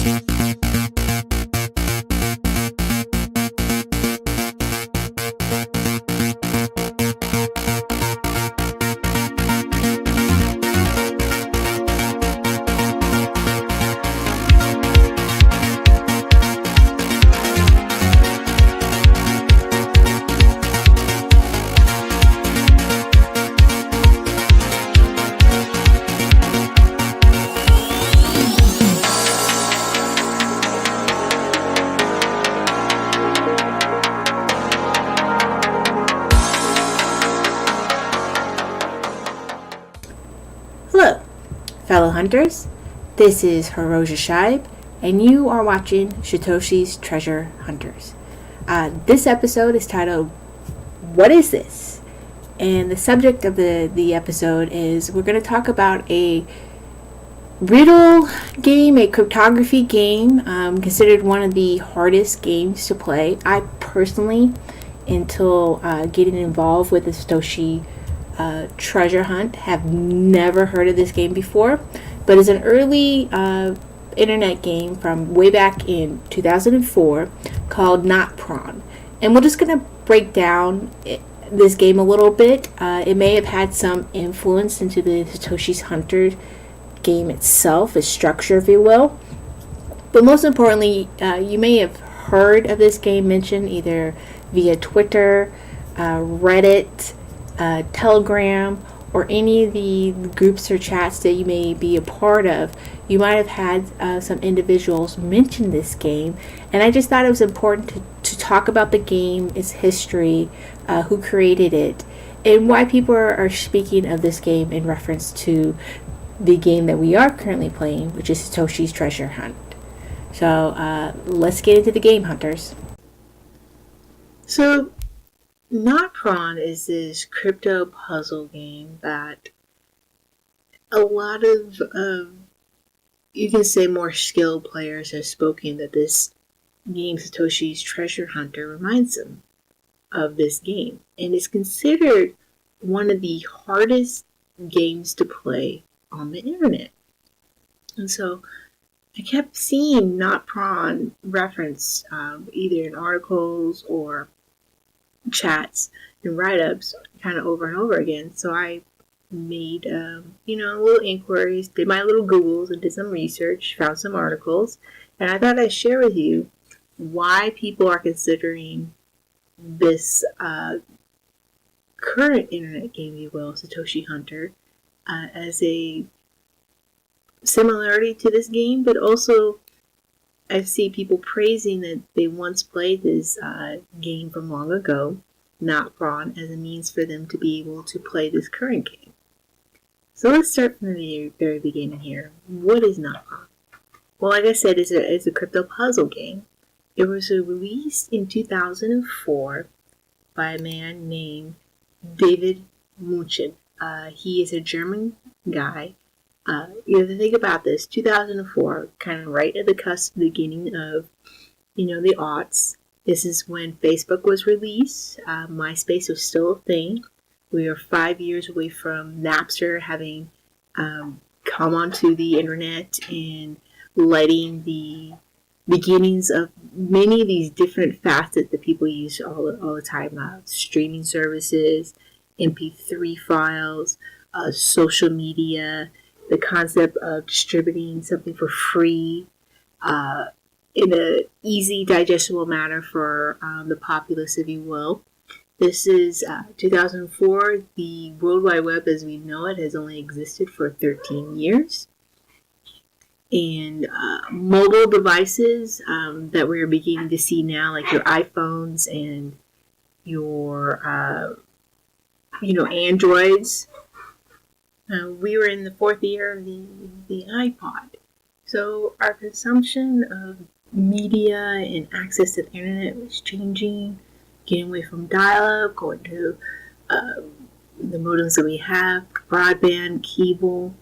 Hello, fellow hunters. This is hirojashibe, and you are watching Satoshi's Treasure Hunters. This episode is titled, What is this? And the subject of the episode is we're going to talk about a riddle game, a cryptography game, considered one of the hardest games to play. I personally, until getting involved with the Satoshi treasure hunt, have never heard of this game before, but it's an early internet game from way back in 2004 called Notpron, and we're just gonna break down this game a little bit. It may have had some influence into the Satoshi's Hunter game itself, its structure, if you will, but most importantly, you may have heard of this game mentioned either via Twitter, Reddit, Telegram, or any of the groups or chats that you may be a part of. You might have had some individuals mention this game, and I just thought it was important to talk about the game, its history, who created it, and why people are speaking of this game in reference to the game that we are currently playing, which is Satoshi's Treasure Hunt. So let's get into the game, hunters. So Notpron is this crypto puzzle game that a lot of, you can say more skilled players have spoken that this game, Satoshi's Treasure Hunter, reminds them of this game. And it's considered one of the hardest games to play on the internet. And so I kept seeing Notpron referenced either in articles or chats and write-ups kind of over and over again. So I made little inquiries, did my little Googles, and did some research, found some articles, and I thought I'd share with you why people are considering this current internet game, if you will, Satoshi Hunter, as a similarity to this game, but also I see people praising that they once played this game from long ago, Notpron, as a means for them to be able to play this current game. So let's start from the very beginning here. What is Notpron? Well, like I said, it's a crypto puzzle game. It was released in 2004 by a man named David Munnich. He is a German guy. You have to think about this, 2004, kind of right at the cusp, beginning of, the aughts. This is when Facebook was released. MySpace was still a thing. We are 5 years away from Napster having come onto the internet and lighting the beginnings of many of these different facets that people use all the time. Streaming services, MP3 files, social media, the concept of distributing something for free in an easy, digestible manner for the populace, if you will. This is 2004. The World Wide Web as we know it has only existed for 13 years. And mobile devices that we're beginning to see now, like your iPhones and your, Androids. We were in the fourth year of the iPod. So our consumption of media and access to the internet was changing, getting away from dial-up, going to the modems that we have, broadband, cable.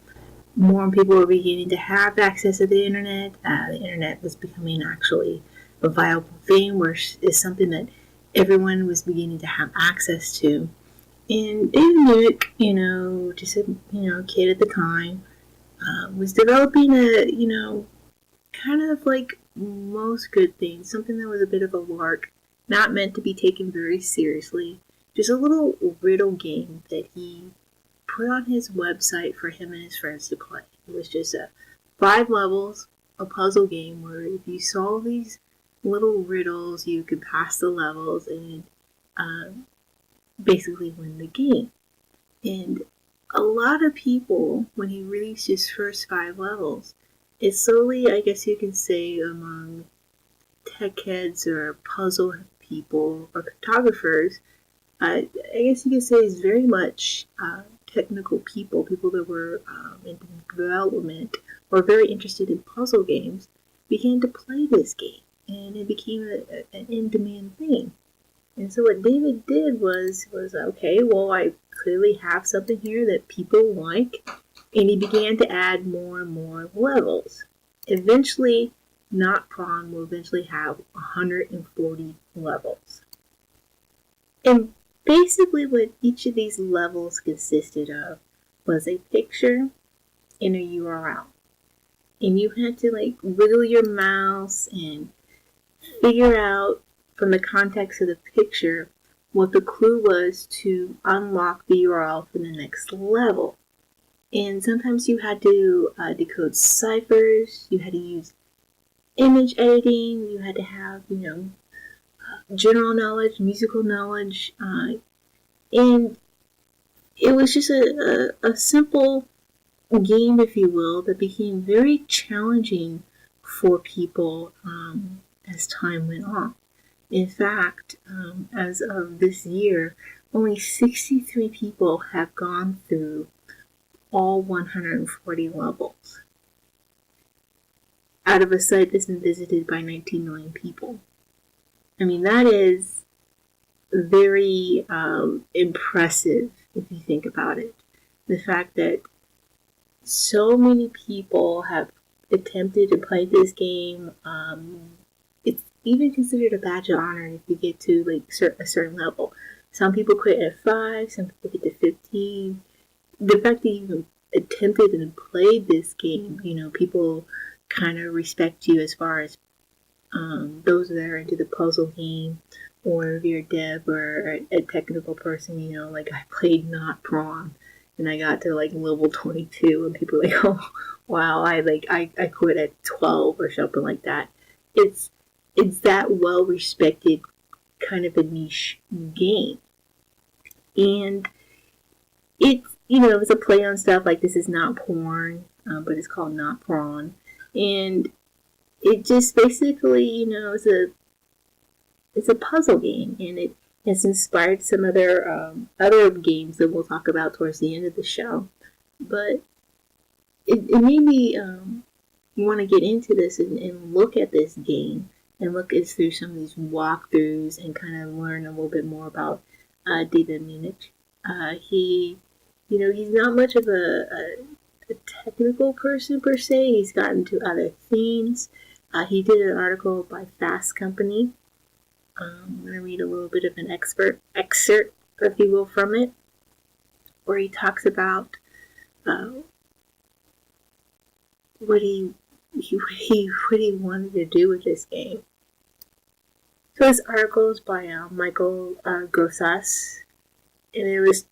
More people were beginning to have access to the internet. The internet was becoming actually a viable thing, where it's something that everyone was beginning to have access to. And David Munnich, just a kid at the time, was developing a kind of like most good things, something that was a bit of a lark, not meant to be taken very seriously. Just a little riddle game that he put on his website for him and his friends to play. It was just 5 levels, a puzzle game where if you solve these little riddles, you could pass the levels and basically win the game. And a lot of people, when he released his first 5 levels, it slowly, I guess you can say, among tech heads or puzzle people or cartographers, I guess you could say is very much technical people that were in development or very interested in puzzle games, began to play this game, and it became an in-demand thing. And so what David did was okay, well, I clearly have something here that people like, and he began to add more and more levels. Eventually, Notpron will eventually have 140 levels. And basically what each of these levels consisted of was a picture and a URL. And you had to like wiggle your mouse and figure out from the context of the picture what the clue was to unlock the URL for the next level. And sometimes you had to decode ciphers, you had to use image editing, you had to have, general knowledge, musical knowledge, and it was just a simple game, if you will, that became very challenging for people as time went on. In fact, as of this year, only 63 people have gone through all 140 levels out of a site that's been visited by 19 million people. I mean, that is very impressive if you think about it. The fact that so many people have attempted to play this game, it's even considered a badge of honor if you get to like a certain level. Some people quit at 5, some people get to 15. The fact that you even attempted and played this game, people kind of respect you as far as those that are into the puzzle game, or if you're a dev or a technical person, like I played Notpron and I got to like level 22 and people are like, oh wow, I quit at 12 or something like that. It's that well respected kind of a niche game. And it's a play on stuff like this is not porn, but it's called Notpron. And it just basically, it's a puzzle game, and it has inspired some other games that we'll talk about towards the end of the show. But it made me want to get into this and look at this game and look through some of these walkthroughs and kind of learn a little bit more about David Munnich. He's not much of a technical person per se. He's gotten to other things. He did an article by Fast Company. I'm going to read a little bit of an excerpt, if you will, from it, where he talks about what he wanted to do with this game. So this article is by Michael Grossas, and it was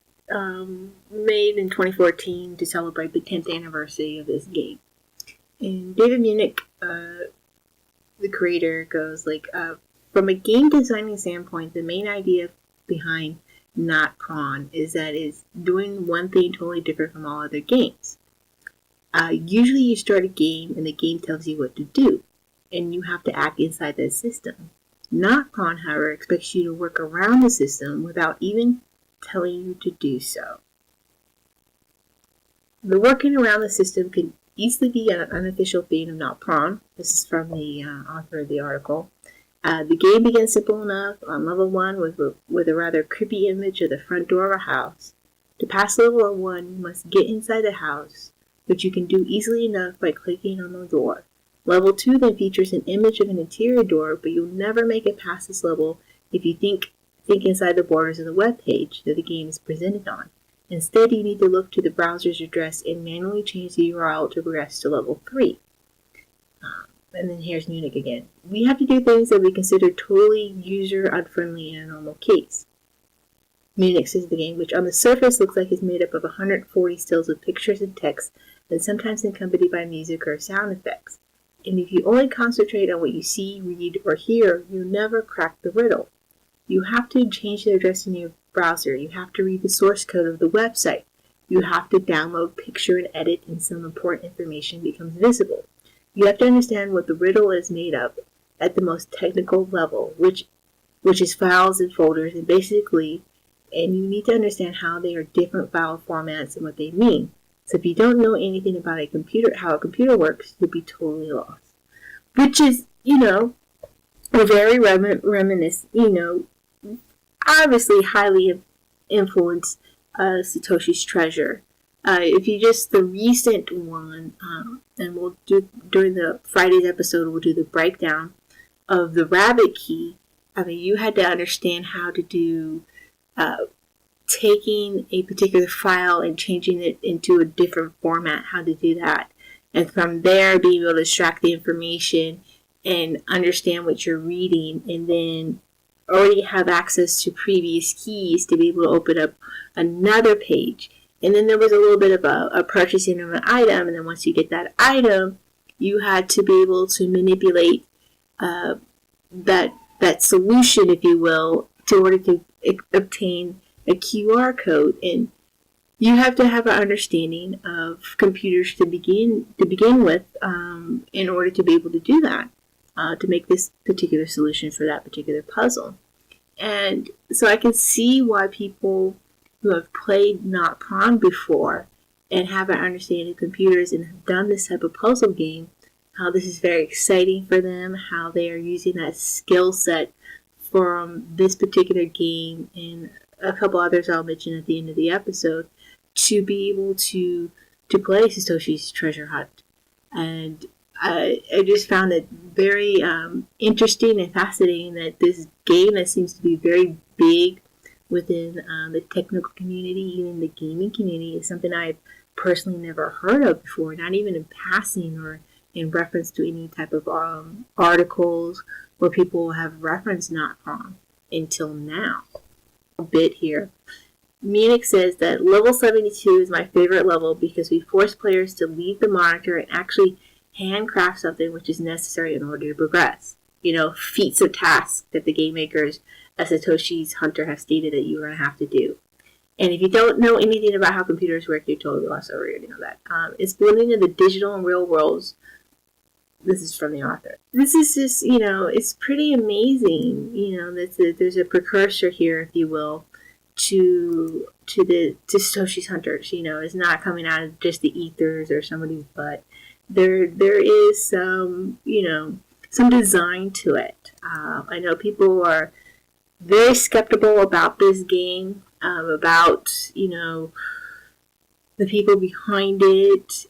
made in 2014 to celebrate the 10th anniversary of this game. And David Munnich, the creator, goes like, from a game designing standpoint, the main idea behind Notpron is that it's doing one thing totally different from all other games. Usually you start a game and the game tells you what to do, and you have to act inside that system. Notpron, however, expects you to work around the system without even telling you to do so. The working around the system can easily be an unofficial theme of Notpron. This is from the author of the article. The game begins simple enough on level 1 with a rather creepy image of the front door of a house. To pass level 1, you must get inside the house, which you can do easily enough by clicking on the door. Level 2 then features an image of an interior door, but you'll never make it past this level if you think inside the borders of the web page that the game is presented on. Instead, you need to look to the browser's address and manually change the URL to progress to level 3. and then here's Munnich again. We have to do things that we consider totally user-unfriendly in a normal case. Munnich says the game, which on the surface looks like it's made up of 140 stills with pictures and text, and sometimes accompanied by music or sound effects. And if you only concentrate on what you see, read, or hear, you'll never crack the riddle. You have to change the address in your browser. You have to read the source code of the website. You have to download, picture, and edit, and some important information becomes visible. You have to understand what the riddle is made of at the most technical level, which is files and folders, and you need to understand how they are different file formats and what they mean. So if you don't know anything about how a computer works, you'll be totally lost. Which is, a very reminiscent, obviously highly influenced Satoshi's Treasure. If you just the recent one, and we'll do during the Friday's episode, we'll do the breakdown of the rabbit key. I mean, you had to understand how to do taking a particular file and changing it into a different format, how to do that. And from there, being able to extract the information and understand what you're reading, and then already have access to previous keys to be able to open up another page. And then there was a little bit of a purchasing of an item, and then once you get that item, you had to be able to manipulate that solution, if you will, in order to obtain a QR code. And you have to have an understanding of computers to begin with in order to be able to do that, to make this particular solution for that particular puzzle. And so I can see why people who have played Notpron before and have an understanding of computers and have done this type of puzzle game, how this is very exciting for them, how they are using that skill set from this particular game and a couple others I'll mention at the end of the episode, to be able to play Satoshi's Treasure Hunt. And I just found it very interesting and fascinating that this game that seems to be very big within the technical community, even the gaming community, is something I've personally never heard of before, not even in passing or in reference to any type of articles where people have referenced Notpron until now. A bit here. Munnich says that level 72 is my favorite level because we force players to leave the monitor and actually handcraft something which is necessary in order to progress. Feats of tasks that the game makers as Satoshi's Hunter have stated that you're going to have to do. And if you don't know anything about how computers work, you're totally lost already. You know that. It's blending of the digital and real worlds. This is from the author. This is just, it's pretty amazing. There's a precursor here, if you will, to Satoshi's Hunters. It's not coming out of just the ethers or somebody's butt. There is some, some design to it. I know people are very skeptical about this game, about, the people behind it,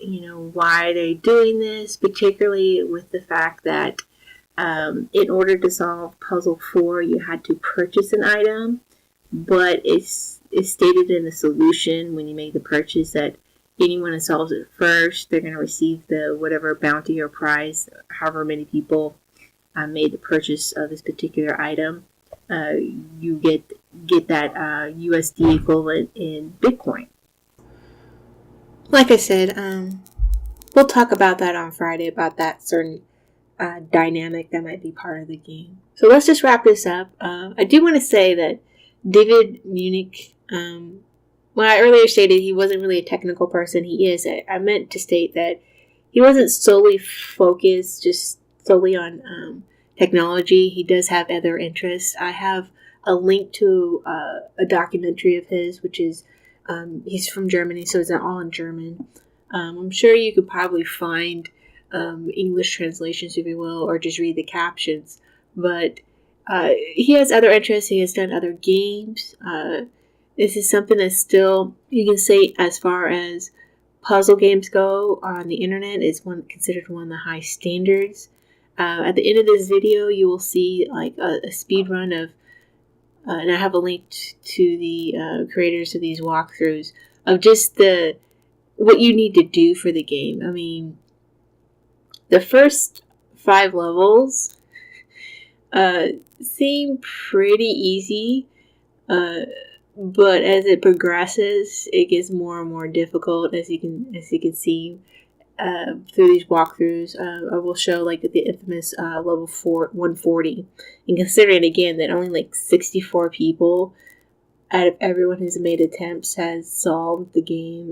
why they're doing this, particularly with the fact that in order to solve Puzzle 4, you had to purchase an item, but it's stated in the solution when you make the purchase that anyone who solves it first, they're going to receive the whatever bounty or prize, however many people made the purchase of this particular item. You get that USD equivalent in Bitcoin. Like I said, we'll talk about that on Friday, about that certain dynamic that might be part of the game. So let's just wrap this up. I do want to say that David Munnich, when I earlier stated he wasn't really a technical person, he is. I meant to state that he wasn't solely focused just solely on technology. He does have other interests. I have a link to a documentary of his, which is he's from Germany, so it's all in German. I'm sure you could probably find English translations, if you will, or just read the captions. But he has other interests. He has done other games. This is something that's still, you can say, as far as puzzle games go on the internet, is considered one of the high standards. At the end of this video, you will see like a speed run of, and I have a link to the creators of these walkthroughs of just what you need to do for the game. I mean, the first 5 levels seem pretty easy, but as it progresses, it gets more and more difficult. As you can see through these walkthroughs, I will show like the infamous level 140, and considering again that only like 64 people out of everyone who's made attempts has solved the game,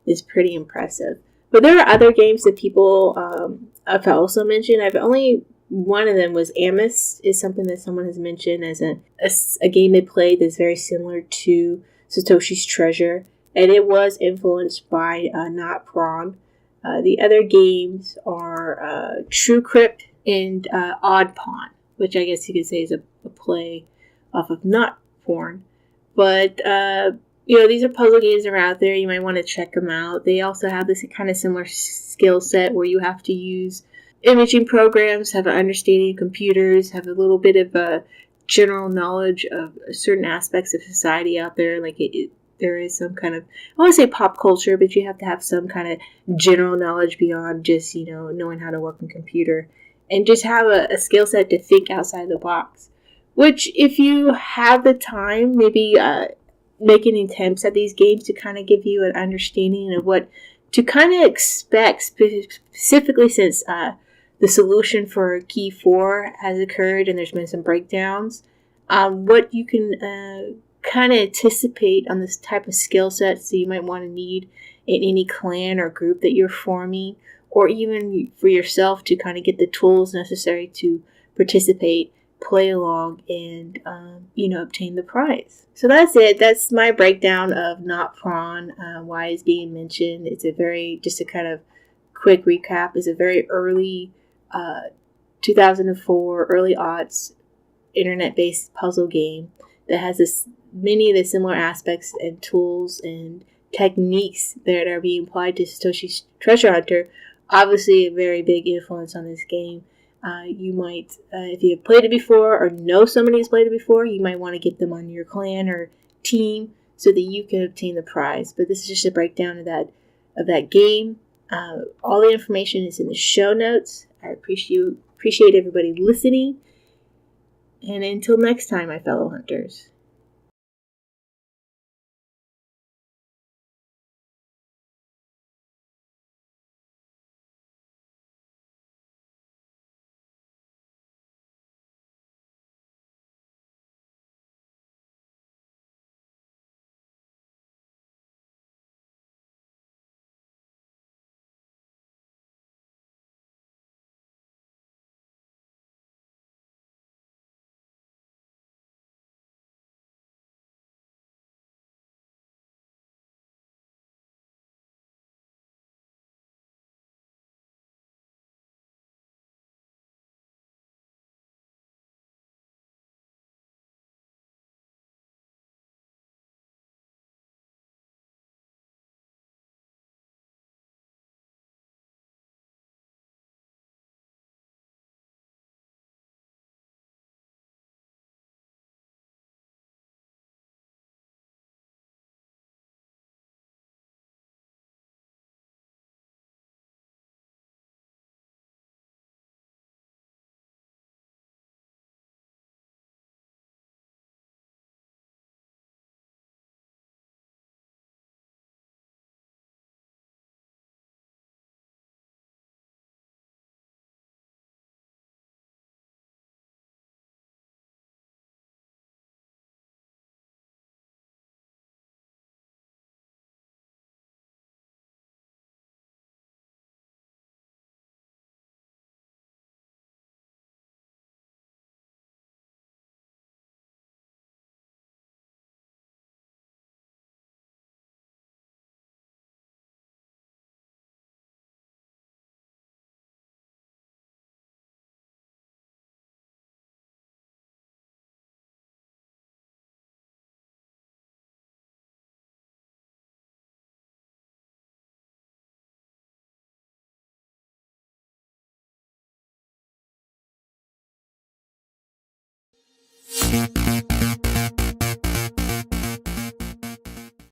it's pretty impressive. But there are other games that people have also mentioned. I've only one of them was Amos, is something that someone has mentioned as a game they played that's very similar to Satoshi's Treasure, and it was influenced by Notpron. The other games are True Crypt and Odd Pawn, which I guess you could say is a play off of Notporn. But these are puzzle games that are out there. You might want to check them out. They also have this kind of similar skill set where you have to use imaging programs, have an understanding of computers, have a little bit of a general knowledge of certain aspects of society out there. Like there is some kind of, I want to say pop culture, but you have to have some kind of general knowledge beyond just, knowing how to work on a computer. And just have a skill set to think outside the box. Which, if you have the time, maybe making attempts at these games to kind of give you an understanding of what to kind of expect, specifically since the solution for Key 4 has occurred and there's been some breakdowns, what you can kind of anticipate on this type of skill sets that you might want to need in any clan or group that you're forming, or even for yourself to kind of get the tools necessary to participate, play along, and obtain the prize. So that's it. That's my breakdown of Notpron, why it's being mentioned. It's just a kind of quick recap, is a very early 2004, early aughts internet-based puzzle game that has many of the similar aspects and tools and techniques that are being applied to Satoshi's Treasure Hunter. Obviously, a very big influence on this game. You might, if you have played it before or know somebody who's played it before, you might want to get them on your clan or team so that you can obtain the prize. But this is just a breakdown of that game. All the information is in the show notes. I appreciate everybody listening. And until next time, my fellow hunters.